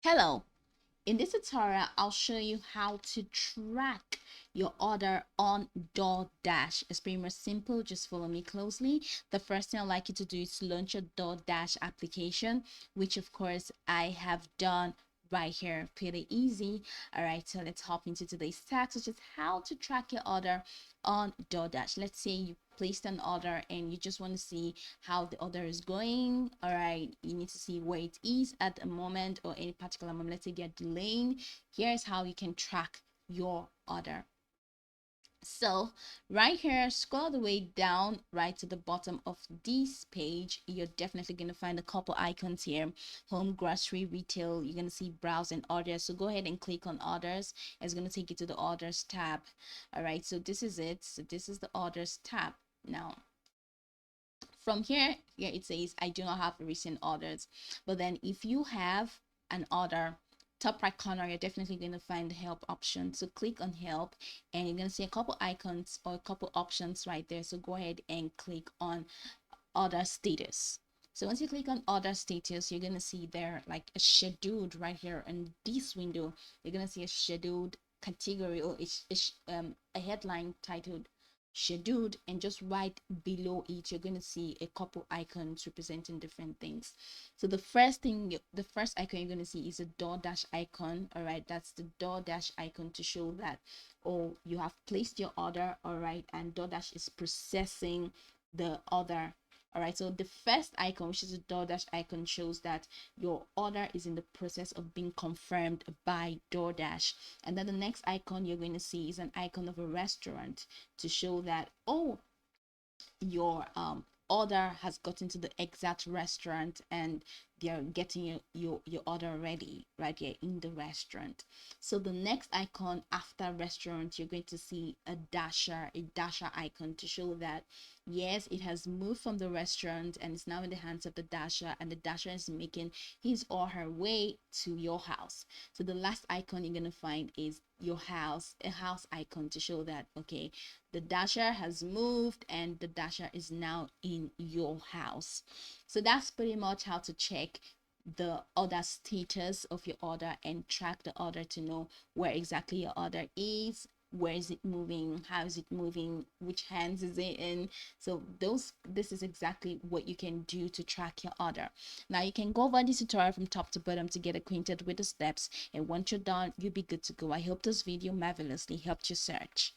Hello, in this tutorial, I'll show you how to track your order on Doordash. It's pretty much simple. Just follow me closely. The first thing I'd like you to do is to launch your Doordash application, which of course I have done right here. Pretty easy. All right, so let's hop into today's task, which is how to track your order on Doordash. Let's say you placed an order and you just want to see how the order is going. All right, you need to see where it is at the moment or any particular moment. Let's say you're delaying. Here's how you can track your order. So right here, scroll the way down right to the bottom of this page. You're definitely going to find a couple icons here: home, grocery, retail. You're going to see browse and orders. So go ahead and click on orders. It's going to take you to the orders tab. All right, so this is it. So this is the orders tab. Now from here, it says I do not have recent orders, but then if you have an order, top right corner, you're definitely going to find the help option. So click on help and you're going to see a couple icons or a couple options right there. So go ahead and click on order status. So once you click on order status, you're going to see there like a scheduled right here in this window. You're going to see a scheduled category or a headline titled scheduled, and just right below it you're going to see a couple icons representing different things. So the first icon you're going to see is a DoorDash icon. All right, that's the DoorDash icon to show that, oh, you have placed your order. All right, and DoorDash is processing the order. All right, so the first icon, which is a DoorDash icon, shows that your order is in the process of being confirmed by DoorDash. And then the next icon you're going to see is an icon of a restaurant to show that, oh, your order has gotten to the exact restaurant and they're getting your order ready right here in the restaurant. So the next icon after restaurant, you're going to see a dasher icon to show that yes, it has moved from the restaurant and it's now in the hands of the dasher, and the dasher is making his or her way to your house. So the last icon you're going to find is your house, a house icon to show that, okay, the dasher has moved and the dasher is now in your house. So that's pretty much how to check the order status of your order and track the order to know where exactly your order is, where is it moving, how is it moving, which hands is it in. So this is exactly what you can do to track your order. Now you can go over this tutorial from top to bottom to get acquainted with the steps, and once you're done, you'll be good to go. I hope this video marvelously helped you search.